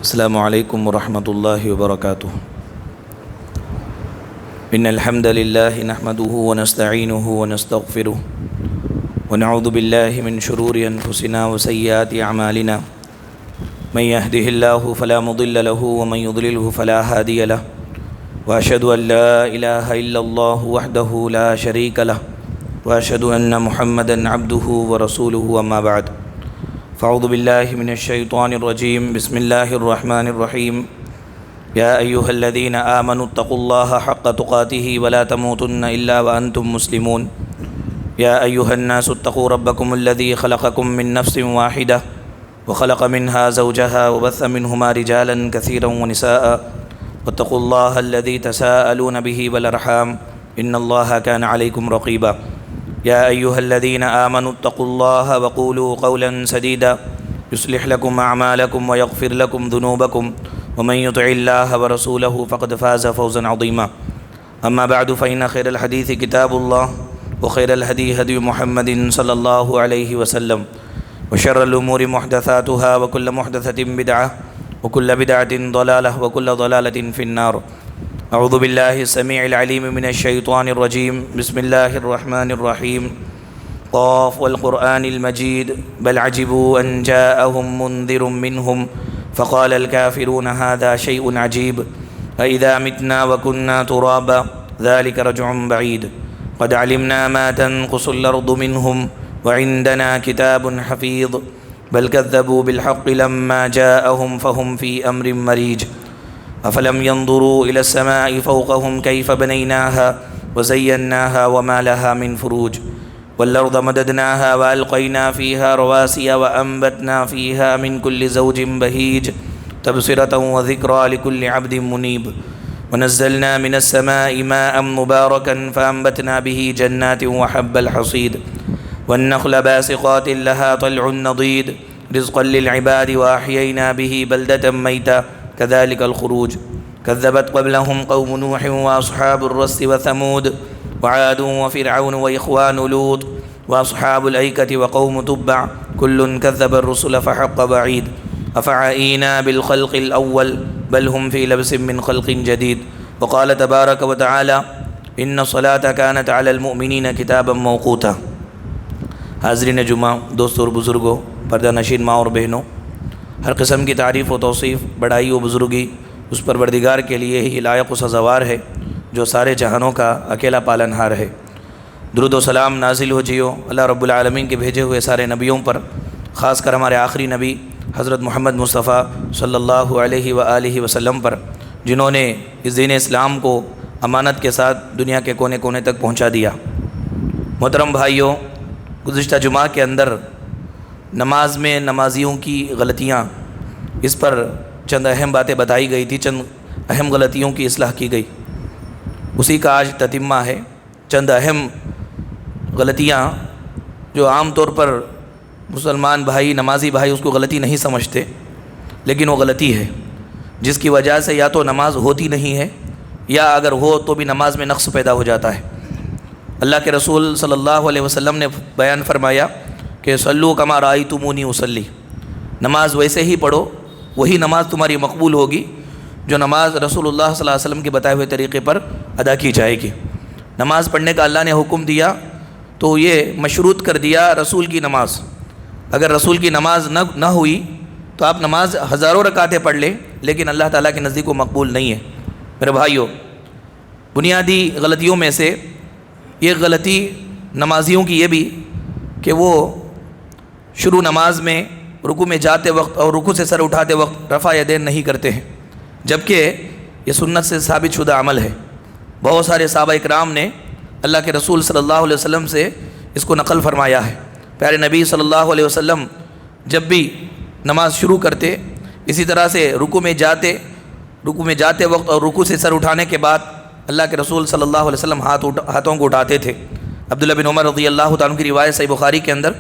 السلام علیکم ورحمۃ اللہ وبرکاتہ۔ ان الحمد للہ نحمده ونستعینه ونستغفره ونعوذ باللہ من شرور انفسنا وسیئات اعمالنا من يهده الله فلا مضل له ومن يضلله فلا هادي له واشهد ان لا اله الا الله وحده لا شريك له واشهد ان محمدا عبده ورسوله اما بعد فاعوذ باللہ من الشیطان الرجیم بسم اللہ الرحمن الرحیم یا ایہا الذین آمنوا اتقوا اللہ حق تقاته ولا تموتن الا وانتم مسلمون یا ایہا الناس اتقوا ربکم الذی خلقکم من نفس واحدہ وخلق منها زوجها وبث منهما رجالا كثيرا ونساء واتقوا الله الذي تساءلون به والارحام ان الله كان عليكم رقيبا يا أيها الذين آمنوا اتقوا الله وقولوا قولا سديدا يصلح لكم أعمالكم ويغفر لكم ذنوبكم ومن يطع الله ورسوله فقد فاز فوزا عظيما أما بعد فإن خير الحديث كتاب الله وخير الهدي هدي محمد صلى الله عليه وسلم وشر الأمور محدثاتها وكل محدثة بدعة وكل بدعة ضلالة وكل ضلالة في النار اعوذ باللہ السمیع العلیم من الشیطان الرجیم بسم اللہ الرحمن الرحیم قاف والقرآن المجید بل عجبوا ان جاءهم منذر منهم فقال الكافرون هذا شيء عجیب اذا متنا وكنا ترابا ذلك رجع بعید قد علمنا ما تنقص الارض منهم وعندنا كتاب حفیظ بل كذبوا بالحق لما جاءهم فهم في امر مریج افلم ينظروا الى السماء فوقهم كيف بنيناها وزيناها وما لها من فروج والارض مددناها والقينا فيها رواسي وانبتنا فيها من كل زوج بهيج تبصرة وذكرى لكل عبد منيب ونزلنا من السماء ماء مباركا فانبتنا به جنات وحب الحصيد والنخل باسقات لها طلع نضيد رزقا للعباد واحيينا به بلدة ميتا كذلك الخروج كذبت قبلهم قوم نوح واصحاب الرس وثمود وعاد وفرعون واخوان لوط واصحاب الايكة وقوم تبع كل كذب الرسل فحق بعيد افعينا بالخلق الاول بل هم في لبس من خلق جديد وقال تبارك وتعالى ان الصلاة كانت على المؤمنين كتابا موقوتا۔ حاضرین جمعہ، دوستوں اور بزرگوں، پردہ نشین ماں اور بہنوں، ہر قسم کی تعریف و توصیف، بڑائی و بزرگی اس پروردگار کے لیے ہی لائق و سزاوار ہے جو سارے جہانوں کا اکیلا پالنہار ہے۔ درود و سلام نازل ہو جیو اللہ رب العالمین کے بھیجے ہوئے سارے نبیوں پر، خاص کر ہمارے آخری نبی حضرت محمد مصطفیٰ صلی اللہ علیہ وآلہ وسلم پر، جنہوں نے اس دین اسلام کو امانت کے ساتھ دنیا کے کونے کونے تک پہنچا دیا۔ محترم بھائیوں، گزشتہ جمعہ کے اندر نماز میں نمازیوں کی غلطیاں، اس پر چند اہم باتیں بتائی گئی تھی، چند اہم غلطیوں کی اصلاح کی گئی، اسی کا آج تتمہ ہے۔ چند اہم غلطیاں جو عام طور پر مسلمان بھائی، نمازی بھائی اس کو غلطی نہیں سمجھتے، لیکن وہ غلطی ہے جس کی وجہ سے یا تو نماز ہوتی نہیں ہے یا اگر ہو تو بھی نماز میں نقص پیدا ہو جاتا ہے۔ اللہ کے رسول صلی اللہ علیہ وسلم نے بیان فرمایا کہ صلو کما رأیتمونی اصلی، نماز ویسے ہی پڑھو، وہی نماز تمہاری مقبول ہوگی جو نماز رسول اللہ صلی اللہ علیہ وسلم کے بتائے ہوئے طریقے پر ادا کی جائے گی۔ نماز پڑھنے کا اللہ نے حکم دیا تو یہ مشروط کر دیا رسول کی نماز۔ اگر رسول کی نماز نہ ہوئی تو آپ نماز ہزاروں رکعتیں پڑھ لیں، لیکن اللہ تعالیٰ کے نزدیک وہ مقبول نہیں ہے۔ میرے بھائیوں، بنیادی غلطیوں میں سے یہ غلطی نمازیوں کی یہ بھی کہ وہ شروع نماز میں رکوع میں جاتے وقت اور رکوع سے سر اٹھاتے وقت رفع یدین نہیں کرتے ہیں، جبکہ یہ سنت سے ثابت شدہ عمل ہے۔ بہت سارے صحابہ اکرام نے اللہ کے رسول صلی اللہ علیہ وسلم سے اس کو نقل فرمایا ہے۔ پیارے نبی صلی اللہ علیہ وسلم جب بھی نماز شروع کرتے، اسی طرح سے رکوع میں جاتے وقت اور رکوع سے سر اٹھانے کے بعد اللہ کے رسول صلی اللہ علیہ وسلم ہاتھوں کو اٹھاتے تھے۔ عبداللہ بن عمر رضی اللہ تعالیٰ عنہ کی روایت صحیح بخاری کے اندر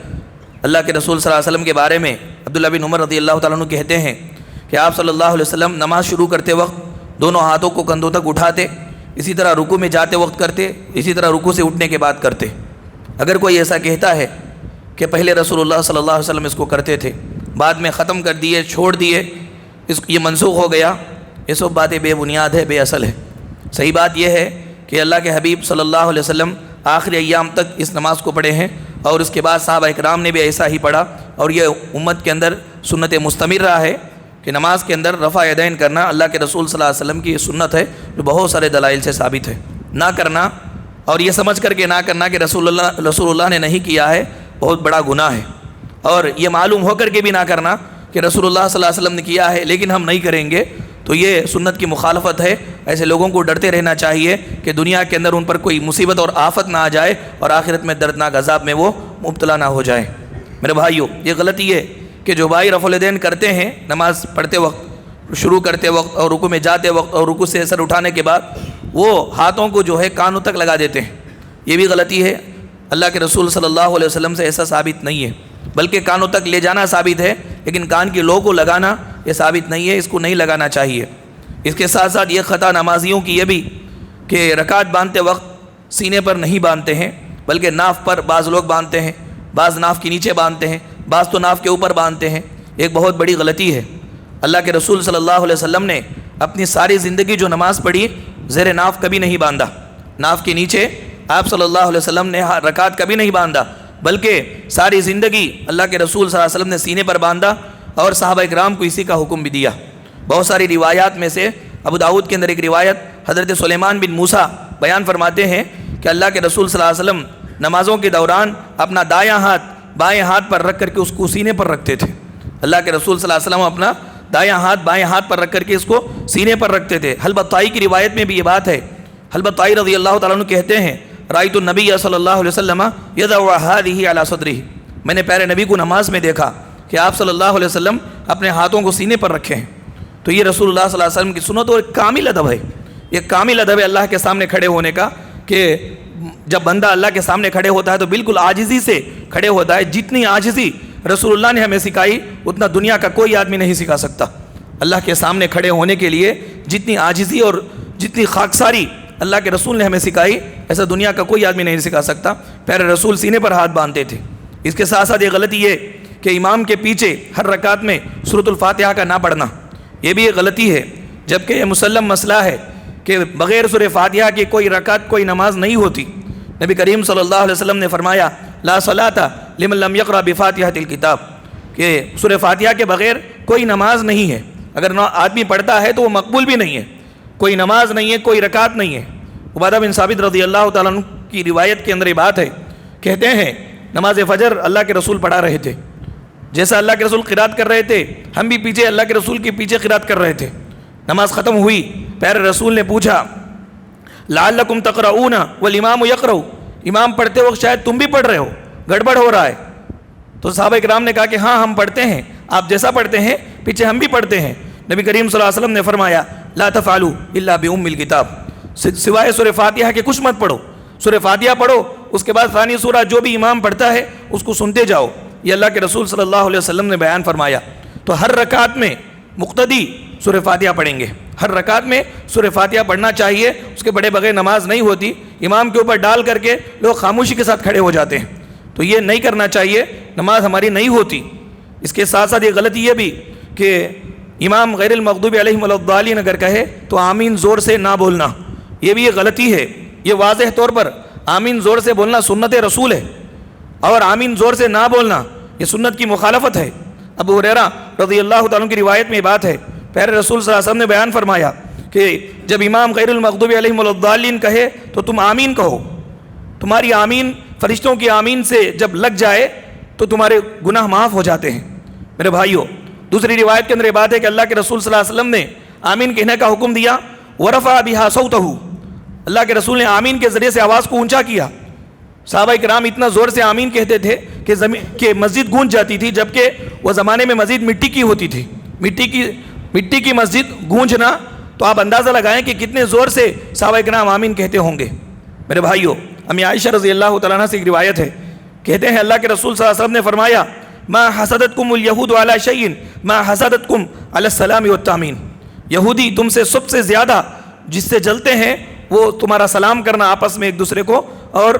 اللہ کے رسول صلی اللہ علیہ وسلم کے بارے میں عبداللہ بن عمر رضی اللہ تعالیٰ عنہ کہتے ہیں کہ آپ صلی اللہ علیہ وسلم نماز شروع کرتے وقت دونوں ہاتھوں کو کندھوں تک اٹھاتے، اسی طرح رکوع میں جاتے وقت کرتے، اسی طرح رکوع سے اٹھنے کے بعد کرتے۔ اگر کوئی ایسا کہتا ہے کہ پہلے رسول اللہ صلی اللہ علیہ وسلم اس کو کرتے تھے، بعد میں ختم کر دیے، چھوڑ دیے، یہ منسوخ ہو گیا، یہ سب باتیں بے بنیاد ہے، بے اصل ہے۔ صحیح بات یہ ہے کہ اللہ کے حبیب صلی اللہ علیہ وسلم آخری ایام تک اس نماز کو پڑھے ہیں، اور اس کے بعد صحابہ اکرام نے بھی ایسا ہی پڑھا، اور یہ امت کے اندر سنت مستمر رہا ہے کہ نماز کے اندر رفع یدین کرنا اللہ کے رسول صلی اللہ علیہ وسلم کی یہ سنت ہے جو بہت سارے دلائل سے ثابت ہے۔ نہ کرنا اور یہ سمجھ کر کے نہ کرنا کہ رسول اللہ نے نہیں کیا ہے، بہت بڑا گناہ ہے، اور یہ معلوم ہو کر کے بھی نہ کرنا کہ رسول اللہ صلی اللہ علیہ وسلم نے کیا ہے لیکن ہم نہیں کریں گے، تو یہ سنت کی مخالفت ہے۔ ایسے لوگوں کو ڈرتے رہنا چاہیے کہ دنیا کے اندر ان پر کوئی مصیبت اور آفت نہ آ جائے اور آخرت میں دردناک عذاب میں وہ مبتلا نہ ہو جائے۔ میرے بھائیو، یہ غلطی ہے کہ جو بھائی رفع الیدین کرتے ہیں نماز پڑھتے وقت، شروع کرتے وقت اور رکوع میں جاتے وقت اور رکوع سے سر اٹھانے کے بعد وہ ہاتھوں کو جو ہے کانوں تک لگا دیتے ہیں، یہ بھی غلطی ہے۔ اللہ کے رسول صلی اللہ علیہ وسلم سے ایسا ثابت نہیں ہے، بلکہ کانوں تک لے جانا ثابت ہے، لیکن کان کی لو کو لگانا یہ ثابت نہیں ہے، اس کو نہیں لگانا چاہیے۔ اس کے ساتھ ساتھ یہ خطا نمازیوں کی یہ بھی کہ رکعت باندھتے وقت سینے پر نہیں باندھتے ہیں، بلکہ ناف پر بعض لوگ باندھتے ہیں، بعض ناف کے نیچے باندھتے ہیں، بعض تو ناف کے اوپر باندھتے ہیں۔ ایک بہت بڑی غلطی ہے۔ اللہ کے رسول صلی اللہ علیہ وسلم نے اپنی ساری زندگی جو نماز پڑھی زیر ناف کبھی نہیں باندھا، ناف کے نیچے آپ صلی اللہ علیہ وسلم نے رکعت کبھی نہیں باندھا، بلکہ ساری زندگی اللہ کے رسول صلی اللہ علیہ وسلم نے سینے پر باندھا، اور صحابہ اکرام کو اسی کا حکم بھی دیا۔ بہت ساری روایات میں سے ابو داؤد کے اندر ایک روایت حضرت سلیمان بن موسیٰ بیان فرماتے ہیں کہ اللہ کے رسول صلی اللہ علیہ وسلم نمازوں کے دوران اپنا دایاں ہاتھ بائیں ہاتھ پر رکھ کر کے اس کو سینے پر رکھتے تھے۔ اللہ کے رسول صلی اللہ علیہ وسلم اپنا دایاں ہاتھ بائیں ہاتھ پر رکھ کر کے اس کو سینے پر رکھتے تھے۔ حلب طائی کی روایت میں بھی یہ بات ہے۔ حلب طائی رضی اللہ تعالیٰ عنہ کہتے ہیں رأیت النبی صلی اللہ علیہ وسلم یضع هذه علی صدرہ، میں نے پیارے نبی کو نماز میں دیکھا کہ آپ صلی اللہ علیہ وسلم اپنے ہاتھوں کو سینے پر رکھے ہیں۔ تو یہ رسول اللہ صلی اللہ علیہ وسلم کی سنت اور ایک کامل ادب ہے، یہ کامل ادب ہے اللہ کے سامنے کھڑے ہونے کا، کہ جب بندہ اللہ کے سامنے کھڑے ہوتا ہے تو بالکل عاجزی سے کھڑے ہوتا ہے۔ جتنی عاجزی رسول اللہ نے ہمیں سکھائی اتنا دنیا کا کوئی آدمی نہیں سکھا سکتا۔ اللہ کے سامنے کھڑے ہونے کے لیے جتنی عاجزی اور جتنی خاکساری اللہ کے رسول نے ہمیں سکھائی ایسا دنیا کا کوئی آدمی نہیں سکھا سکتا۔ پیارے رسول سینے پر ہاتھ باندھتے تھے۔ اس کے ساتھ ساتھ یہ غلطی یہ کہ امام کے پیچھے ہر رکعت میں سورۃ الفاتحہ کا نہ پڑھنا، یہ بھی ایک غلطی ہے، جبکہ یہ مسلم مسئلہ ہے کہ بغیر سورہ فاتحہ کی کوئی رکعت کوئی نماز نہیں ہوتی۔ نبی کریم صلی اللہ علیہ وسلم نے فرمایا لا صلاۃ لمن لم یقرأ بفاتحۃ الکتاب، کہ سورہ فاتحہ کے بغیر کوئی نماز نہیں ہے، اگر آدمی پڑھتا ہے تو وہ مقبول بھی نہیں ہے، کوئی نماز نہیں ہے، کوئی رکعت نہیں ہے۔ عبادہ بن ثابت رضی اللہ تعالیٰ عنہ کی روایت کے اندر یہ بات ہے، کہتے ہیں نماز فجر اللہ کے رسول پڑھا رہے تھے، جیسا اللہ کے رسول قرات کر رہے تھے ہم بھی پیچھے اللہ کے رسول کے پیچھے قرات کر رہے تھے۔ نماز ختم ہوئی، پیارے رسول نے پوچھا لعلکم تقرؤون والامام یقرأ، امام پڑھتے وقت شاید تم بھی پڑھ رہے ہو، گڑبڑ ہو رہا ہے؟ تو صحابہ کرام نے کہا کہ ہاں ہم پڑھتے ہیں، آپ جیسا پڑھتے ہیں پیچھے ہم بھی پڑھتے ہیں۔ نبی کریم صلی اللہ علیہ وسلم نے فرمایا لا تفعلوا الا بام الکتاب، سوائے سورہ فاتحہ کے کچھ مت پڑھو، سورہ فاتحہ پڑھو، اس کے بعد ثانی سورہ جو بھی امام پڑھتا ہے اس کو سنتے جاؤ، یہ اللہ کے رسول صلی اللہ علیہ وسلم نے بیان فرمایا۔ تو ہر رکعت میں مقتدی سورہ فاتحہ پڑھیں گے، ہر رکعت میں سورہ فاتحہ پڑھنا چاہیے، اس کے بڑے بغیر نماز نہیں ہوتی۔ امام کے اوپر ڈال کر کے لوگ خاموشی کے ساتھ کھڑے ہو جاتے ہیں، تو یہ نہیں کرنا چاہیے، نماز ہماری نہیں ہوتی۔ اس کے ساتھ ساتھ یہ غلطی یہ بھی کہ امام غیر المغضوب علیہم ولا الضالین اگر کہے تو آمین زور سے نہ بولنا، یہ بھی ایک غلطی ہے۔ یہ واضح طور پر آمین زور سے بولنا سنت رسول ہے، اور آمین زور سے نہ بولنا یہ سنت کی مخالفت ہے۔ ابو ہریرہ رضی اللہ تعالیٰ کی روایت میں بات ہے، پیارے رسول صلی اللہ علیہ وسلم نے بیان فرمایا کہ جب امام غیر المغضوب علیہم ولا الضالین کہے تو تم آمین کہو، تمہاری آمین فرشتوں کی آمین سے جب لگ جائے تو تمہارے گناہ معاف ہو جاتے ہیں۔ میرے بھائیو، دوسری روایت کے اندر یہ بات ہے کہ اللہ کے رسول صلی اللہ علیہ وسلم نے آمین کہنے کا حکم دیا، ورفع بها صوته، اللہ کے رسول نے آمین کے ذریعے سے آواز کو اونچا کیا۔ صحابہ کرام اتنا زور سے آمین کہتے تھے کہ مسجد گونج جاتی تھی، جبکہ وہ زمانے میں مسجد مٹی کی ہوتی تھی، مٹی کی مسجد گونجنا، تو آپ اندازہ لگائیں کہ کتنے زور سے صحابہ کرام آمین کہتے ہوں گے۔ میرے بھائیو، امی عائشہ رضی اللہ تعالیٰ عنہ سے ایک روایت ہے، کہتے ہیں اللہ کے رسول صلی اللہ علیہ وسلم نے فرمایا ما حسدتکم الیہود علی شیء ما حسدتکم علی السلام والتامین، یہودی تم سے سب سے زیادہ جس سے جلتے ہیں وہ تمہارا سلام کرنا آپس میں ایک دوسرے کو، اور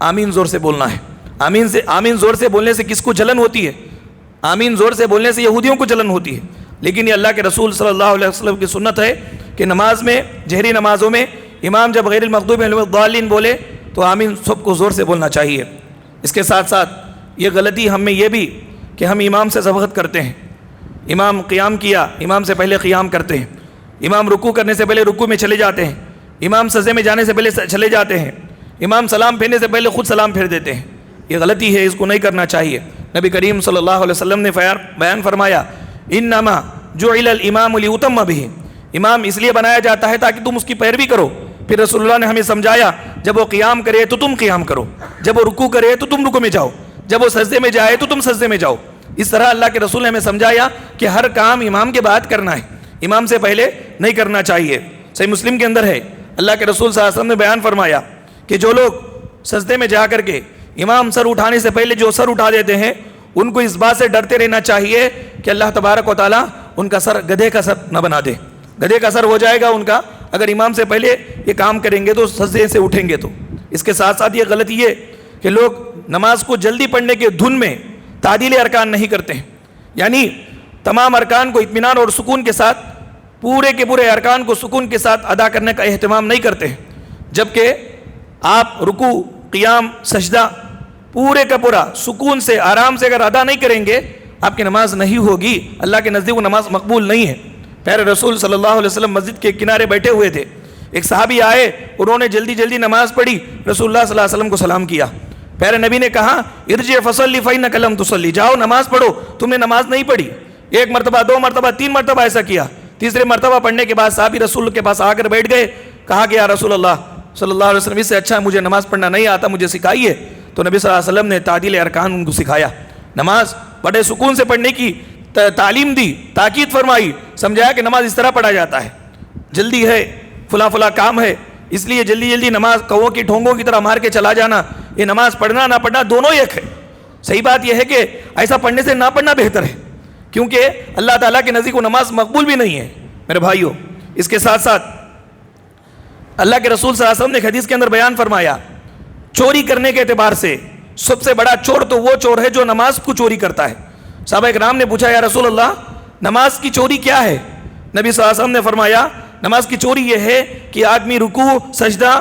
آمین زور سے بولنا ہے۔ آمین زور سے بولنے سے کس کو جلن ہوتی ہے؟ آمین زور سے بولنے سے یہودیوں کو جلن ہوتی ہے۔ لیکن یہ اللہ کے رسول صلی اللہ علیہ وسلم کی سنت ہے کہ نماز میں، جہری نمازوں میں امام جب غیر المغضوب علیہم الضالین بولے تو آمین سب کو زور سے بولنا چاہیے۔ اس کے ساتھ ساتھ یہ غلطی ہم میں یہ بھی کہ ہم امام سے سبقت کرتے ہیں، امام قیام کیا، امام سے پہلے قیام کرتے ہیں، امام رکوع کرنے سے پہلے رکوع میں چلے جاتے ہیں، امام سجدے میں جانے سے پہلے چلے جاتے ہیں، امام سلام پھیرنے سے پہلے خود سلام پھیر دیتے ہیں۔ یہ غلطی ہے، اس کو نہیں کرنا چاہیے۔ نبی کریم صلی اللہ علیہ وسلم نے بیان فرمایا انما جعل الامام لیؤتم بہ، امام اس لیے بنایا جاتا ہے تاکہ تم اس کی پیروی کرو۔ پھر رسول اللہ نے ہمیں سمجھایا جب وہ قیام کرے تو تم قیام کرو، جب وہ رکوع کرے تو تم رکوع میں جاؤ، جب وہ سجدے میں جائے تو تم سجدے میں جاؤ۔ اس طرح اللہ کے رسول نے ہمیں سمجھایا کہ ہر کام امام کے بعد کرنا ہے، امام سے پہلے نہیں کرنا چاہیے۔ صحیح مسلم کے اندر ہے، اللہ کے رسول صلی اللہ علیہ وسلم نے بیان فرمایا کہ جو لوگ سجدے میں جا کر کے امام سر اٹھانے سے پہلے جو سر اٹھا دیتے ہیں ان کو اس بات سے ڈرتے رہنا چاہیے کہ اللہ تبارک و تعالیٰ ان کا سر گدھے کا سر نہ بنا دے، گدھے کا سر ہو جائے گا ان کا اگر امام سے پہلے یہ کام کریں گے تو سجدے سے اٹھیں گے تو۔ اس کے ساتھ ساتھ یہ غلطی یہ کہ لوگ نماز کو جلدی پڑھنے کے دھن میں تعدیل ارکان نہیں کرتے ہیں، یعنی تمام ارکان کو اطمینان اور سکون کے ساتھ، پورے کے پورے ارکان کو سکون کے ساتھ ادا کرنے کا اہتمام نہیں کرتے ہیں، جبکہ آپ رکوع، قیام، سجدہ پورے کا پورا سکون سے آرام سے اگر ادا نہیں کریں گے آپ کی نماز نہیں ہوگی، اللہ کے نزدیک وہ نماز مقبول نہیں ہے۔ پیارے رسول صلی اللہ علیہ وسلم مسجد کے کنارے بیٹھے ہوئے تھے، ایک صحابی آئے، انہوں نے جلدی جلدی نماز پڑھی، رسول اللہ صلی اللہ علیہ وسلم کو سلام کیا۔ پیارے نبی نے کہا ارجع فصلی فإنک لم تصلی، جاؤ نماز پڑھو، تم نے نماز نہیں پڑھی۔ ایک مرتبہ، دو مرتبہ، تین مرتبہ ایسا کیا۔ تیسرے مرتبہ پڑھنے کے بعد صحابی رسول کے پاس آ کر بیٹھ گئے، کہا کہ یا رسول اللہ صلی اللہ علیہ وسلم اس سے اچھا مجھے نماز پڑھنا نہیں آتا، مجھے سکھائیے۔ تو نبی صلی اللہ علیہ وسلم نے تعدیل ارکان ان کو سکھایا، نماز بڑے سکون سے پڑھنے کی تعلیم دی، تاکید فرمائی، سمجھایا کہ نماز اس طرح پڑھا جاتا ہے، جلدی ہے، فلاں فلاں کام ہے، اس لیے جلدی جلدی نماز کووں کی ٹھونگوں کی طرح مار کے چلا جانا، یہ نماز پڑھنا نہ پڑھنا دونوں ایک ہے۔ صحیح بات یہ ہے کہ ایسا پڑھنے سے نہ پڑھنا بہتر ہے، کیونکہ اللہ تعالیٰ کے نزدیک وہ نماز مقبول بھی نہیں ہے میرے بھائیوں۔ اس کے ساتھ ساتھ اللہ کے رسول صلی اللہ علیہ وسلم نے حدیث کے اندر بیان فرمایا چوری کرنے کے اعتبار سے سب سے بڑا چور تو وہ چور ہے جو نماز کو چوری کرتا ہے۔ صحابہ کرام نے پوچھا یا رسول اللہ نماز کی چوری کیا ہے؟ نبی صلی اللہ علیہ وسلم نے فرمایا نماز کی چوری یہ ہے کہ آدمی رکوع سجدہ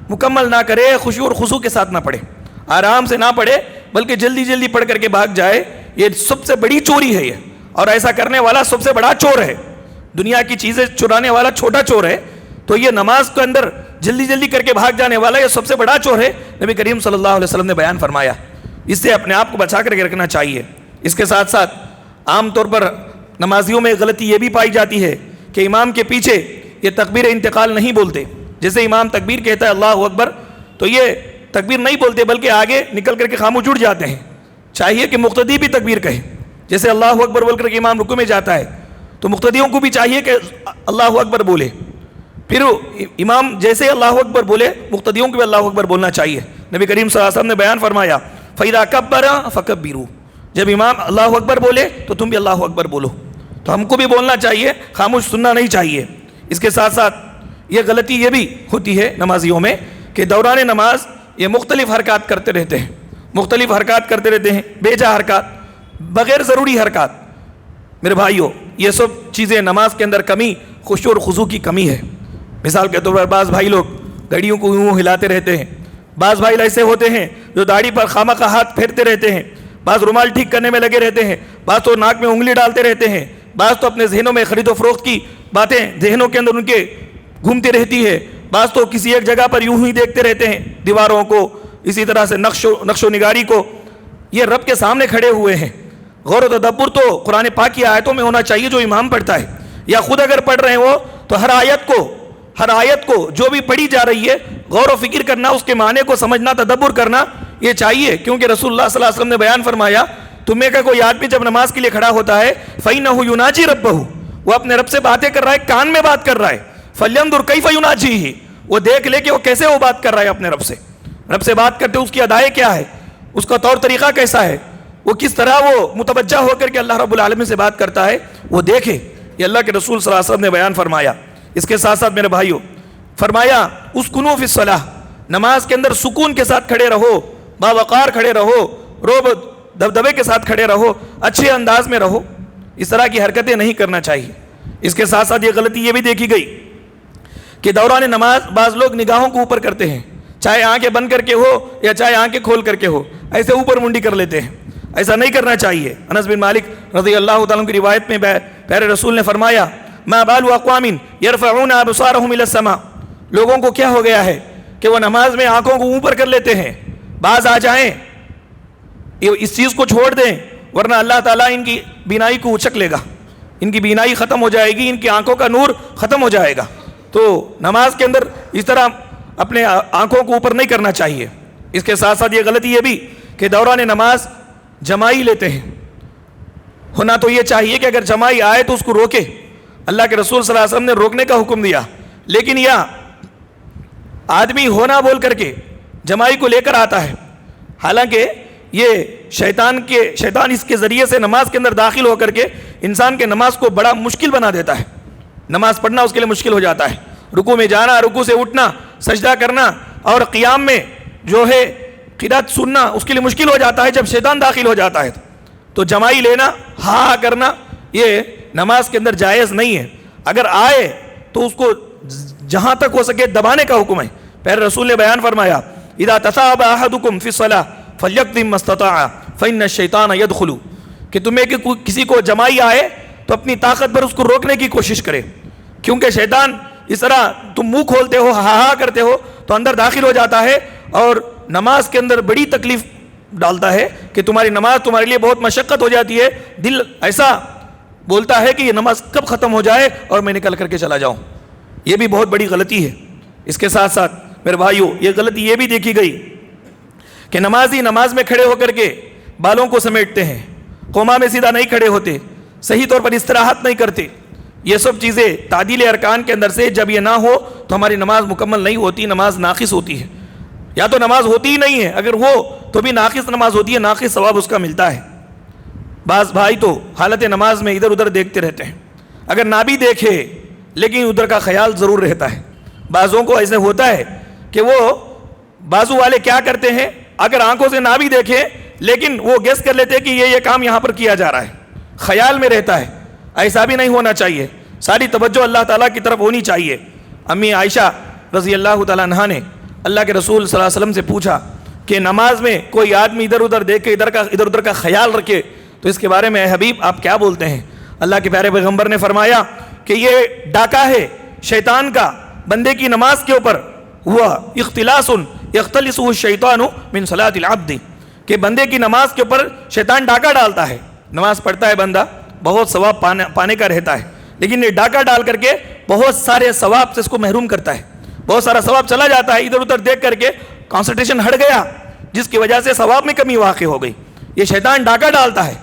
مکمل نہ کرے، خشوع اور خضوع کے ساتھ نہ پڑھے، آرام سے نہ پڑھے بلکہ جلدی جلدی پڑھ کر کے بھاگ جائے، یہ سب سے بڑی چوری ہے یہ، اور ایسا کرنے والا سب سے بڑا چور ہے، دنیا کی چیزیں چرانے والا چھوٹا چور ہے، تو یہ نماز کے اندر جلدی جلدی کر کے بھاگ جانے والا یہ سب سے بڑا چور ہے، نبی کریم صلی اللہ علیہ وسلم نے بیان فرمایا۔ اس سے اپنے آپ کو بچا کر کے رکھنا چاہیے۔ اس کے ساتھ ساتھ عام طور پر نمازیوں میں غلطی یہ بھی پائی جاتی ہے کہ امام کے پیچھے یہ تکبیر انتقال نہیں بولتے، جیسے امام تکبیر کہتا ہے اللہ اکبر تو یہ تکبیر نہیں بولتے بلکہ آگے نکل کر کے خاموش اٹھ جاتے ہیں۔ چاہیے کہ مقتدی بھی تکبیر کہے، جیسے اللہ اکبر بول کر کے امام رکوع میں جاتا ہے تو مقتدیوں کو بھی چاہیے کہ اللہ اکبر بولے، پھر امام جیسے اللہ اکبر بولے مقتدیوں کو بھی اللہ اکبر بولنا چاہیے۔ نبی کریم صلی اللہ علیہ وسلم نے بیان فرمایا فَإِذَا كَبَّرَ فَكَبِّرُوا، جب امام اللہ اکبر بولے تو تم بھی اللہ اکبر بولو، تو ہم کو بھی بولنا چاہیے، خاموش سننا نہیں چاہیے۔ اس کے ساتھ ساتھ یہ غلطی یہ بھی ہوتی ہے نمازیوں میں کہ دوران نماز یہ مختلف حرکات کرتے رہتے ہیں، مختلف حرکات کرتے رہتے ہیں، بے جا حرکات، بغیر ضروری حرکات۔ میرے بھائیوں یہ سب چیزیں نماز کے اندر کمی، خشوع اور خضوع کی کمی ہے۔ مثال کے طور پر بعض بھائی لوگ گھڑیوں کو یوں ہلاتے رہتے ہیں، بعض بھائی ایسے ہوتے ہیں جو داڑھی پر خامخواہ ہاتھ پھیرتے رہتے ہیں، بعض رومال ٹھیک کرنے میں لگے رہتے ہیں، بعض تو ناک میں انگلی ڈالتے رہتے ہیں، بعض تو اپنے ذہنوں میں خرید و فروخت کی باتیں ذہنوں کے اندر ان کے گھومتی رہتی ہے، بعض تو کسی ایک جگہ پر یوں ہی دیکھتے رہتے ہیں دیواروں کو، اسی طرح سے نقش و نگاری کو۔ یہ رب کے سامنے کھڑے ہوئے ہیں، غور و تدبر تو قرآن پاک کی آیتوں میں ہونا چاہیے جو امام پڑھتا ہے، یا خود اگر پڑھ رہے ہو تو ہر آیت کو جو بھی پڑھی جا رہی ہے غور و فکر کرنا، اس کے معنی کو سمجھنا، تدبر کرنا یہ چاہیے، کیونکہ رسول اللہ صلی اللہ علیہ وسلم نے بیان فرمایا تم میں کا کوئی آدمی جب نماز کے لیے کھڑا ہوتا ہے فَإِنَّهُ يُنَاجِي رَبَّهُ، وہ اپنے رب سے باتیں کر رہا ہے، کان میں بات کر رہا ہے، فَلْيَنْظُرْ كَيْفَ يُنَاجِيهِ، وہ دیکھ لے کہ وہ کیسے وہ بات کر رہا ہے اپنے رب سے بات کرتے اس کی ادائیں کیا ہے، اس کا طور طریقہ کیسا ہے، وہ کس طرح وہ متوجہ ہو کر کے اللہ رب العالمین سے بات کرتا ہے، وہ دیکھے۔ یہ اللہ کے رسول صلی اللہ علیہ وسلم نے بیان فرمایا۔ اس کے ساتھ ساتھ میرے بھائیوں فرمایا اسکنوا فی الصلاۃ، نماز کے اندر سکون کے ساتھ کھڑے رہو، باوقار کھڑے رہو، روب دبدبے کے ساتھ کھڑے رہو، اچھے انداز میں رہو۔ اس طرح کی حرکتیں نہیں کرنا چاہیے۔ اس کے ساتھ ساتھ یہ غلطی یہ بھی دیکھی گئی کہ دوران نماز بعض لوگ نگاہوں کو اوپر کرتے ہیں، چاہے آنکھیں بند کر کے ہو یا چاہے آنکھیں کھول کر کے ہو، ایسے اوپر منڈی کر لیتے ہیں۔ ایسا نہیں کرنا چاہیے۔ انس بن مالک رضی اللہ تعالیٰ عنہ کی روایت میں پیارے رسول نے فرمایا، ما بال اقوام یرفعون ابصارهم الى السماء، لوگوں کو کیا ہو گیا ہے کہ وہ نماز میں آنکھوں کو اوپر کر لیتے ہیں، باز آ جائیں اس چیز کو چھوڑ دیں ورنہ اللہ تعالیٰ ان کی بینائی کو اچک لے گا، ان کی بینائی ختم ہو جائے گی، ان کی آنکھوں کا نور ختم ہو جائے گا۔ تو نماز کے اندر اس طرح اپنے آنکھوں کو اوپر نہیں کرنا چاہیے۔ اس کے ساتھ ساتھ یہ غلطی یہ بھی کہ دوران نماز جمائی لیتے ہیں۔ ہونا تو یہ چاہیے کہ اگر جمائی آئے تو اس کو روکے، اللہ کے رسول صلی اللہ علیہ وسلم نے روکنے کا حکم دیا، لیکن یہ آدمی ہونا بول کر کے جمائی کو لے کر آتا ہے، حالانکہ یہ شیطان اس کے ذریعے سے نماز کے اندر داخل ہو کر کے انسان کے نماز کو بڑا مشکل بنا دیتا ہے، نماز پڑھنا اس کے لیے مشکل ہو جاتا ہے، رکوع میں جانا، رکوع سے اٹھنا، سجدہ کرنا اور قیام میں جو ہے قرات سننا اس کے لیے مشکل ہو جاتا ہے جب شیطان داخل ہو جاتا ہے۔ تو جمائی لینا، ہاں کرنا یہ نماز کے اندر جائز نہیں ہے۔ اگر آئے تو اس کو جہاں تک ہو سکے دبانے کا حکم ہے۔ پہلے رسول نے بیان فرمایا، اذا تصاب احدکم فی الصلاۃ فلیقدم ما استطاع فإن الشیطان یدخل، کہ تمہیں کسی کو جمائی آئے تو اپنی طاقت پر اس کو روکنے کی کوشش کرے، کیونکہ شیطان اس طرح تم منہ کھولتے ہو، ہاں کرتے ہو تو اندر داخل ہو جاتا ہے اور نماز کے اندر بڑی تکلیف ڈالتا ہے کہ تمہاری نماز تمہارے لیے بہت مشقت ہو جاتی ہے، دل ایسا بولتا ہے کہ یہ نماز کب ختم ہو جائے اور میں نکل کر کے چلا جاؤں۔ یہ بھی بہت بڑی غلطی ہے۔ اس کے ساتھ ساتھ میرے بھائیوں یہ غلطی یہ بھی دیکھی گئی کہ نمازی نماز میں کھڑے ہو کر کے بالوں کو سمیٹتے ہیں، قوما میں سیدھا نہیں کھڑے ہوتے، صحیح طور پر استراحت نہیں کرتے۔ یہ سب چیزیں تعدیل ارکان کے اندر سے جب یہ نہ ہو تو ہماری نماز مکمل نہیں ہوتی، نماز ناقص ہوتی ہے، یا تو نماز ہوتی ہی نہیں ہے، اگر ہو تو بھی ناقص نماز ہوتی ہے، ناقص ثواب اس کا ملتا ہے۔ بعض بھائی تو حالت نماز میں ادھر ادھر دیکھتے رہتے ہیں، اگر نہ بھی دیکھے لیکن ادھر کا خیال ضرور رہتا ہے۔ بعضوں کو ایسے ہوتا ہے کہ وہ بازو والے کیا کرتے ہیں، اگر آنکھوں سے نہ بھی دیکھے لیکن وہ گیس کر لیتے ہیں کہ یہ کام یہاں پر کیا جا رہا ہے، خیال میں رہتا ہے۔ ایسا بھی نہیں ہونا چاہیے، ساری توجہ اللہ تعالیٰ کی طرف ہونی چاہیے۔ امی عائشہ رضی اللہ تعالیٰ عنہا نے اللہ کے رسول صلی اللہ علیہ وسلم سے پوچھا کہ نماز میں کوئی آدمی ادھر ادھر دیکھ کے ادھر ادھر کا خیال رکھے تو اس کے بارے میں اے حبیب آپ کیا بولتے ہیں؟ اللہ کے پیارے پیغمبر نے فرمایا کہ یہ ڈاکہ ہے شیطان کا بندے کی نماز کے اوپر، ہوا اختلاس یختلسہ الشیطان من صلاۃ العبد، کہ بندے کی نماز کے اوپر شیطان ڈاکہ ڈالتا ہے۔ نماز پڑھتا ہے بندہ، بہت ثواب پانے کا رہتا ہے، لیکن یہ ڈاکہ ڈال کر کے بہت سارے ثواب سے اس کو محروم کرتا ہے، بہت سارا ثواب چلا جاتا ہے، ادھر ادھر دیکھ کر کے کانسنٹریشن ہٹ گیا جس کی وجہ سے ثواب میں کمی واقع ہو گئی۔ یہ شیطان ڈاکہ ڈالتا ہے،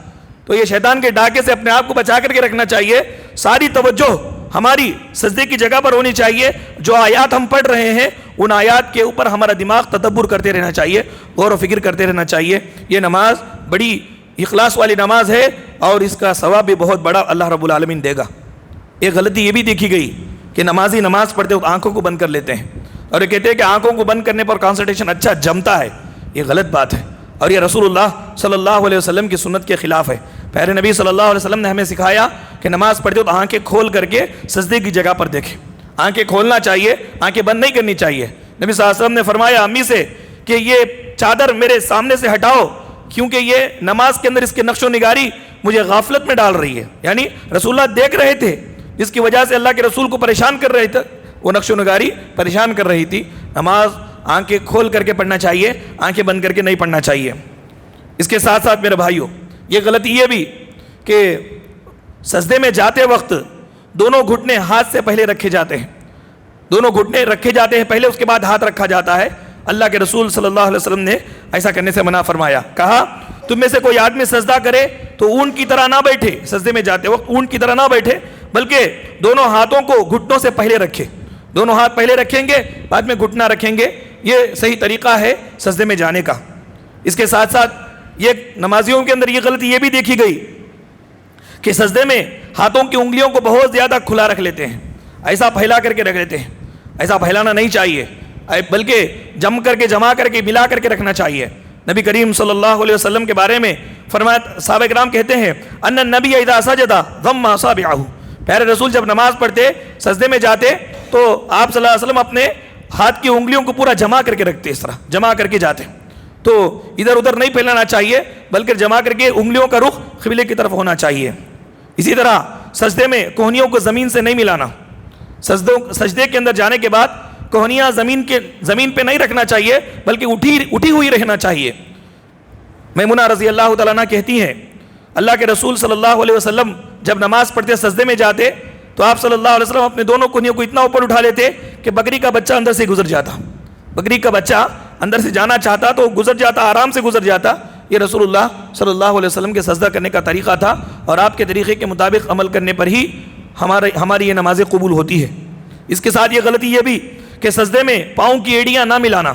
تو یہ شیطان کے ڈاکے سے اپنے آپ کو بچا کر کے رکھنا چاہیے۔ ساری توجہ ہماری سجدے کی جگہ پر ہونی چاہیے، جو آیات ہم پڑھ رہے ہیں ان آیات کے اوپر ہمارا دماغ تدبر کرتے رہنا چاہیے، غور و فکر کرتے رہنا چاہیے۔ یہ نماز بڑی اخلاص والی نماز ہے اور اس کا ثواب بھی بہت بڑا اللہ رب العالمین دے گا۔ ایک غلطی یہ بھی دیکھی گئی کہ نمازی نماز پڑھتے وقت آنکھوں کو بند کر لیتے ہیں اور یہ کہتے ہیں کہ آنکھوں کو بند کرنے پر کانسنٹریشن اچھا جمتا ہے۔ یہ غلط بات ہے اور یہ رسول اللہ صلی اللہ علیہ وسلم کی سنت کے خلاف ہے۔ پیارے نبی صلی اللہ علیہ وسلم نے ہمیں سکھایا کہ نماز پڑھتے وقت آنکھیں کھول کر کے سجدے کی جگہ پر دیکھیں، آنکھیں کھولنا چاہیے، آنکھیں بند نہیں کرنی چاہیے۔ نبی صلی اللہ علیہ وسلم نے فرمایا امی سے کہ یہ چادر میرے سامنے سے ہٹاؤ کیونکہ یہ نماز کے اندر اس کے نقش و نگاری مجھے غفلت میں ڈال رہی ہے، یعنی رسول اللہ دیکھ رہے تھے جس کی وجہ سے اللہ کے رسول کو پریشان کر رہے تھے، وہ نقش و نگاری پریشان کر رہی تھی۔ نماز آنکھیں کھول کر کے پڑھنا چاہیے، آنکھیں بند کر کے نہیں پڑھنا چاہیے۔ اس کے ساتھ ساتھ میرے بھائیوں یہ غلطی یہ بھی کہ سجدے میں جاتے وقت دونوں گھٹنے ہاتھ سے پہلے رکھے جاتے ہیں، دونوں گھٹنے رکھے جاتے ہیں پہلے، اس کے بعد ہاتھ رکھا جاتا ہے۔ اللہ کے رسول صلی اللہ علیہ وسلم نے ایسا کرنے سے منع فرمایا، کہا تم میں سے کوئی آدمی سجدہ کرے تو اونٹ کی طرح نہ بیٹھے، سجدے میں جاتے وقت اونٹ کی طرح نہ بیٹھے بلکہ دونوں ہاتھوں کو گھٹنوں سے پہلے رکھے، دونوں ہاتھ پہلے رکھیں گے بعد میں گھٹنا رکھیں گے، یہ صحیح طریقہ ہے سجدے میں جانے کا۔ اس کے ساتھ ساتھ یہ نمازیوں کے اندر یہ غلطی یہ بھی دیکھی گئی کہ سجدے میں ہاتھوں کی انگلیوں کو بہت زیادہ کھلا رکھ لیتے ہیں، ایسا پھیلا کر کے رکھ لیتے ہیں، ایسا پھیلانا نہیں چاہیے بلکہ جم کر کے جما کر کے ملا کر کے رکھنا چاہیے۔ نبی کریم صلی اللہ علیہ وسلم کے بارے میں فرمایا، صحابہ کرام کہتے ہیں ان النبی اذا سجد ضم اصابعہ، پیارے رسول جب نماز پڑھتے سجدے میں جاتے تو آپ صلی اللہ علیہ وسلم اپنے ہاتھ کی انگلیوں کو پورا جمع کر کے رکھتے، اس طرح جمع کر کے جاتے، تو ادھر ادھر نہیں پھیلانا چاہیے بلکہ جمع کر کے انگلیوں کا رخ قبلے کی طرف ہونا چاہیے۔ اسی طرح سجدے میں کوہنیوں کو زمین سے نہیں ملانا، سجدے کے اندر جانے کے بعد کوہنیاں زمین پہ نہیں رکھنا چاہیے بلکہ اٹھی ہوئی رہنا چاہیے۔ میمونہ رضی اللہ تعالیٰ عنہ کہتی ہیں اللہ کے رسول صلی اللہ علیہ وسلم جب نماز پڑھتے سجدے میں جاتے تو آپ صلی اللہ علیہ وسلم اپنے دونوں کوہنیوں کو اتنا اوپر اٹھا لیتے کہ بکری کا بچہ اندر سے گزر جاتا، بکری کا بچہ اندر سے جانا چاہتا تو گزر جاتا، آرام سے گزر جاتا۔ یہ رسول اللہ صلی اللہ علیہ وسلم کے سجدہ کرنے کا طریقہ تھا، اور آپ کے طریقے کے مطابق عمل کرنے پر ہی ہماری یہ نمازیں قبول ہوتی ہے۔ اس کے ساتھ یہ غلطی یہ بھی کہ سجدے میں پاؤں کی ایڑیاں نہ ملانا۔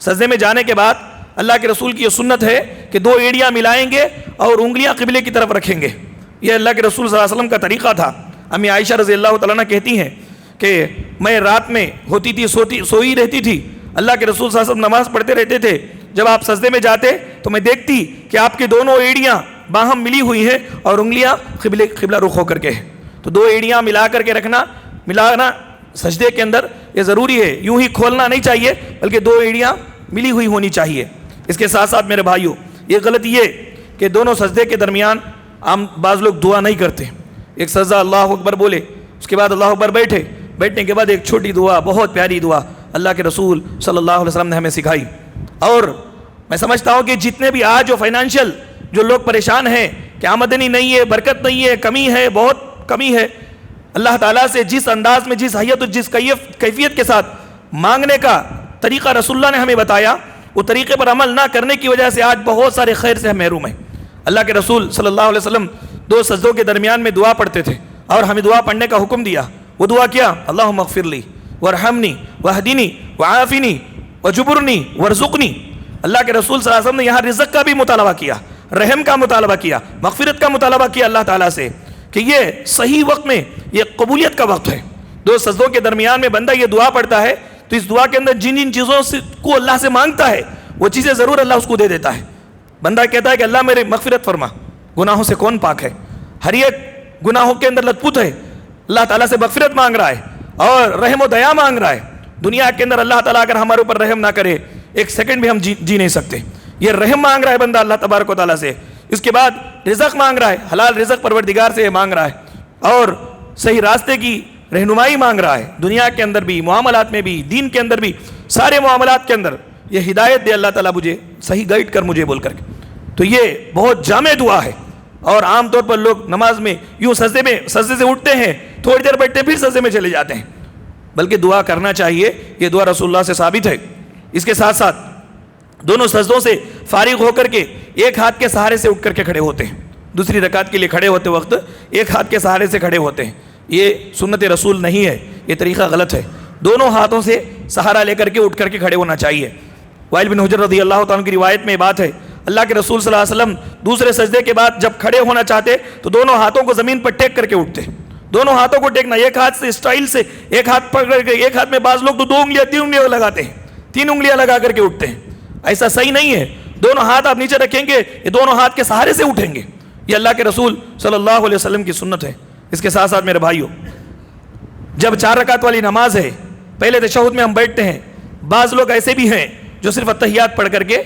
سجدے میں جانے کے بعد اللہ کے رسول کی یہ سنت ہے کہ 2 ایڑیاں ملائیں گے اور انگلیاں قبلے کی طرف رکھیں گے، یہ اللہ کے رسول صلی اللہ علیہ وسلم کا طریقہ تھا۔ امی عائشہ رضی اللہ تعالیٰ عنہ کہتی ہیں کہ میں رات میں ہوتی تھی سوئی رہتی تھی، اللہ کے رسول صلی اللہ علیہ وسلم نماز پڑھتے رہتے تھے، جب آپ سجدے میں جاتے تو میں دیکھتی کہ آپ کی دونوں ایڑیاں باہم ملی ہوئی ہیں اور انگلیاں قبلہ رخ ہو کر کے ہیں۔ تو 2 ایڑیاں ملا کر کے ملانا سجدے کے اندر یہ ضروری ہے، یوں ہی کھولنا نہیں چاہیے بلکہ 2 ایڑیاں ملی ہوئی ہونی چاہیے۔ اس کے ساتھ ساتھ میرے بھائیوں یہ غلطی یہ کہ دونوں سجدے کے درمیان بعض لوگ دعا نہیں کرتے، ایک سجدہ اللہ اکبر بولے، اس کے بعد اللہ اکبر بیٹھنے کے بعد ایک چھوٹی دعا، بہت پیاری دعا اللہ کے رسول صلی اللہ علیہ وسلم نے ہمیں سکھائی۔ اور میں سمجھتا ہوں کہ جتنے بھی آج جو فائنانشیل جو لوگ پریشان ہیں کہ آمدنی نہیں ہے، برکت نہیں ہے، کمی ہے، بہت کمی ہے، اللہ تعالیٰ سے جس انداز میں، جس حیت اور جس کیفیت کے ساتھ مانگنے کا طریقہ رسول اللہ نے ہمیں بتایا، وہ طریقے پر عمل نہ کرنے کی وجہ سے آج بہت سارے خیر سے ہم محروم ہیں۔ اللہ کے رسول صلی اللہ علیہ وسلم 2 سجدوں کے درمیان میں دعا پڑھتے تھے اور ہمیں دعا پڑھنے کا حکم دیا۔ وہ دعا کیا؟ اللہم اغفر لی وارحمنی واہدنی وعافنی وجبرنی وارزقنی۔ اللہ کے رسول صلی اللہ علیہ وسلم نے یہاں رزق کا بھی مطالبہ کیا، رحم کا مطالبہ کیا، مغفرت کا مطالبہ کیا اللہ تعالیٰ سے کہ یہ صحیح وقت میں، یہ قبولیت کا وقت ہے۔ 2 سجدوں کے درمیان میں بندہ یہ دعا پڑھتا ہے تو اس دعا کے اندر جن چیزوں کو اللہ سے مانگتا ہے وہ چیزیں ضرور اللہ اس کو دے دیتا ہے۔ بندہ کہتا ہے کہ اللہ میرے مغفرت فرما، گناہوں سے کون پاک ہے، ہر ایک گناہوں کے اندر لت پت ہے، اللہ تعالیٰ سے مغفرت مانگ رہا ہے اور رحم و دیا مانگ رہا ہے۔ دنیا کے اندر اللہ تعالیٰ اگر ہمارے اوپر رحم نہ کرے ایک سیکنڈ بھی ہم جی نہیں سکتے۔ یہ رحم مانگ رہا ہے بندہ اللہ تبارک و تعالیٰ سے، اس کے بعد رزق مانگ رہا ہے، حلال رزق پروردگار سے مانگ رہا ہے اور صحیح راستے کی رہنمائی مانگ رہا ہے، دنیا کے اندر بھی، معاملات میں بھی، دین کے اندر بھی، سارے معاملات کے اندر یہ ہدایت دے اللہ تعالیٰ مجھے، صحیح گائیڈ کر مجھے بول کر کے۔ تو یہ بہت جامع دعا ہے، اور عام طور پر لوگ نماز میں یوں سجدے سے اٹھتے ہیں، تھوڑی دیر بیٹھتے پھر سجدے میں چلے جاتے ہیں، بلکہ دعا کرنا چاہیے، یہ دعا رسول اللہ سے ثابت ہے۔ اس کے ساتھ ساتھ دونوں سجدوں سے فارغ ہو کر کے ایک ہاتھ کے سہارے سے اٹھ کر کے کھڑے ہوتے ہیں، دوسری رکعت کے لیے کھڑے ہوتے وقت ایک ہاتھ کے سہارے سے کھڑے ہوتے ہیں، یہ سنت رسول نہیں ہے، یہ طریقہ غلط ہے۔ دونوں ہاتھوں سے سہارا لے کر کے اٹھ کر کے کھڑے ہونا چاہیے۔ وائل بن حجر رضی اللہ تعالیٰ کی روایت میں بات ہے، اللہ کے رسول صلی اللہ علیہ وسلم دوسرے سجدے کے بعد جب کھڑے ہونا چاہتے تو دونوں ہاتھوں کو زمین پر ٹیک کر کے اٹھتے، دونوں ہاتھوں کو ٹیکنا، ایک ہاتھ سے اسٹائل سے ایک ہاتھ پکڑ کے، ایک ہاتھ میں بعض لوگ تو 2 انگلیاں 3 انگلیاں لگاتے ہیں، 3 انگلیاں لگا کر کے اٹھتے ہیں، ایسا صحیح نہیں ہے۔ دونوں ہاتھ آپ نیچے رکھیں گے، یہ دونوں ہاتھ کے سہارے سے اٹھیں گے، یہ اللہ کے رسول صلی اللہ علیہ وسلم کی سنت ہے۔ اس کے ساتھ ساتھ میرے بھائیوں، جب 4 رکعت والی نماز ہے، پہلے تشہد میں ہم بیٹھتے ہیں، بعض لوگ ایسے بھی ہیں جو صرف اتحیات پڑھ کر کے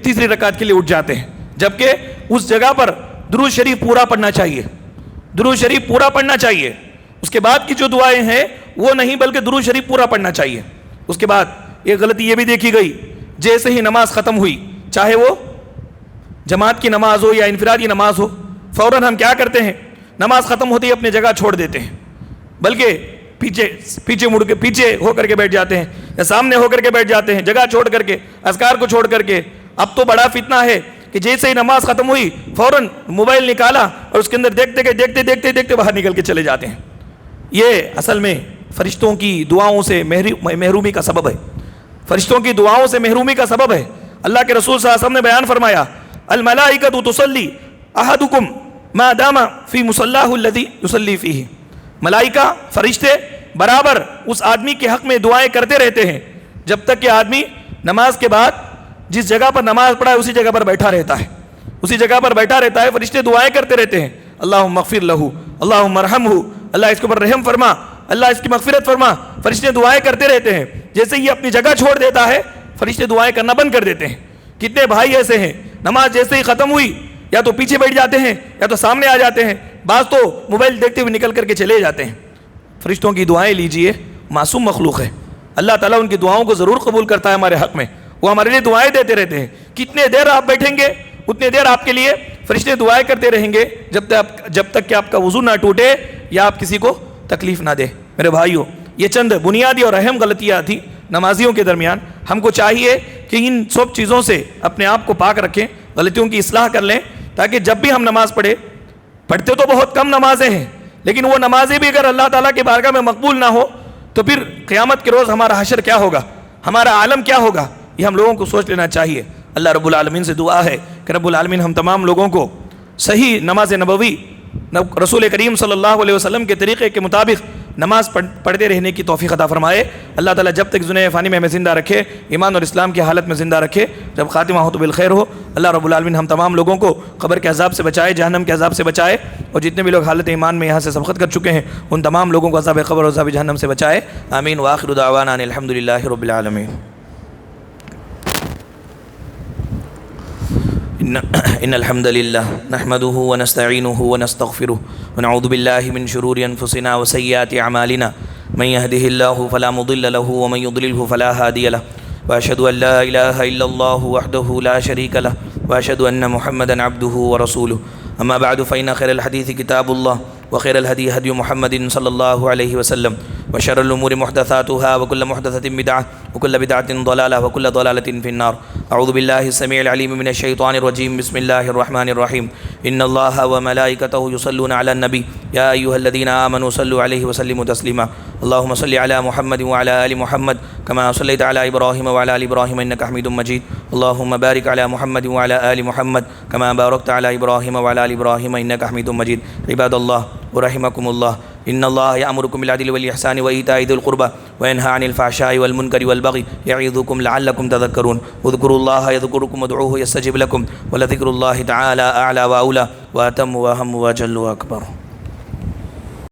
تیسری رکعت کے لیے اٹھ جاتے ہیں، جبکہ اس جگہ پر درود شریف پورا پڑھنا چاہیے، درود شریف پورا پڑھنا چاہیے، اس کے بعد کی جو دعائیں ہیں وہ نہیں بلکہ درود شریف پورا پڑھنا چاہیے۔ اس کے بعد ایک غلطی یہ بھی دیکھی گئی، جیسے ہی نماز ختم ہوئی، چاہے وہ جماعت کی نماز ہو یا انفرادی نماز ہو، فوراً ہم کیا کرتے ہیں، نماز ختم ہوتی ہے اپنی جگہ چھوڑ دیتے ہیں، بلکہ پیچھے مڑ کے پیچھے ہو کر کے بیٹھ جاتے ہیں یا سامنے ہو کر کے بیٹھ جاتے ہیں، جگہ چھوڑ کر کے، اذکار کو چھوڑ کر کے۔ اب تو بڑا فتنہ ہے کہ جیسے ہی نماز ختم ہوئی فوراً موبائل نکالا اور اس کے اندر دیکھتے باہر نکل کے چلے جاتے ہیں۔ یہ اصل میں فرشتوں کی دعاؤں سے محرومی کا سبب ہے، فرشتوں کی دعاؤں سے محرومی کا سبب ہے۔ اللہ کے رسول صلی اللہ علیہ وسلم نے بیان فرمایا، الملائکۃ تصلی احدکم ما دام فی مصلاہ الذی یصلی فیہ، ملائکہ فرشتے برابر اس آدمی کے حق میں دعائیں کرتے رہتے ہیں جب تک کہ آدمی نماز کے بعد جس جگہ پر نماز پڑھا ہے اسی جگہ پر بیٹھا رہتا ہے، اسی جگہ پر بیٹھا رہتا ہے، فرشتے دعائیں کرتے رہتے ہیں، اللہم اغفر لہ، اللہم ارحمہ، اللہ اس کے اوپر رحم فرما، اللہ اس کی مغفرت فرما، فرشتے دعائیں کرتے رہتے ہیں۔ جیسے یہ اپنی جگہ چھوڑ دیتا ہے فرشتے دعائیں کرنا بند کر دیتے ہیں۔ کتنے بھائی ایسے ہیں نماز جیسے ہی ختم ہوئی یا تو پیچھے بیٹھ جاتے ہیں یا تو سامنے آ جاتے ہیں، بعض تو موبائل دیکھتے ہوئے نکل کر کے چلے جاتے ہیں۔ فرشتوں کی دعائیں لیجئے، معصوم مخلوق ہے، اللہ تعالیٰ ان کی دعاؤں کو ضرور قبول کرتا ہے ہمارے حق میں، وہ ہمارے لیے دعائیں دیتے رہتے ہیں۔ کتنے دیر آپ بیٹھیں گے اتنے دیر آپ کے لیے فرشتے دعائیں کرتے رہیں گے، جب تک کہ آپ کا وضو نہ ٹوٹے یا آپ کسی کو تکلیف نہ دے۔ میرے بھائیوں، یہ چند بنیادی اور اہم غلطیاں تھیں نمازیوں کے درمیان۔ ہم کو چاہیے کہ ان سب چیزوں سے اپنے آپ کو پاک رکھیں، غلطیوں کی اصلاح کر لیں، تاکہ جب بھی ہم نماز پڑھتے تو بہت کم نمازیں ہیں، لیکن وہ نمازیں بھی اگر اللہ تعالیٰ کے بارگاہ میں مقبول نہ ہو تو پھر قیامت کے روز ہمارا حشر کیا ہوگا، ہمارا عالم کیا ہوگا، یہ ہم لوگوں کو سوچ لینا چاہیے۔ اللہ رب العالمین سے دعا ہے کہ رب العالمین ہم تمام لوگوں کو صحیح نماز نبوی، رسول کریم صلی اللہ علیہ وسلم کے طریقے کے مطابق نماز پڑھتے رہنے کی توفیق عطا فرمائے۔ اللہ تعالیٰ جب تک دنیا فانی میں ہمیں زندہ رکھے، ایمان اور اسلام کی حالت میں زندہ رکھے، جب خاتمہ ہو تو بالخیر ہو۔ اللہ رب العالمین ہم تمام لوگوں کو قبر کے عذاب سے بچائے، جہنم کے عذاب سے بچائے، اور جتنے بھی لوگ حالت ایمان میں یہاں سے سبقت کر چکے ہیں ان تمام لوگوں کو عذاب قبر اور عذاب جہنم سے بچائے۔ آمین وآخر دعوانا ان الحمدللہ رب العالمین۔ ان الحمد للہ نحمده ونستعینه ونستغفره ونعوذ باللہ من شرور انفسنا وسیئات اعمالنا من يهده الله فلا مضل له ومن يضلله فلا هادي له واشهد ان لا اله الا الله وحده لا شريك له واشهد ان محمدا عبده ورسوله اما بعد فان خير الحديث كتاب الله وخير الهدي هدي محمد صلى الله عليه وسلم وشر الامور محدثاتها وكل محدثة بدعة وكل بدعة ضلالة وكل ضلالة في النار۔ اعوذ بالله السميع العليم من الشيطان الرجيم، بسم الله الرحمن الرحيم۔ ان الله وملائكته يصلون على النبي يا ايها الذين امنوا صلوا عليه وسلموا تسليما۔ اللهم صل على محمد وعلى ال محمد كما صليت على ابراهيم وعلى ال ابراهيم انك حميد مجيد۔ اللهم بارك على محمد وعلى ال محمد كما باركت على ابراهيم وعلى ال ابراهيم انك حميد مجيد۔ عباد الله ورحمكم الله، ان الله يأمركم بالعدل والاحسان وايتاء ذي القربى وينهى عن الفحشاء والمنكر والبغي يعظكم لعلكم تذكرون۔ اذكروا الله يذكركم وادعوه يستجب لكم ولذكر الله تعالى اعلى واولى واتم واهم واجل واكبر۔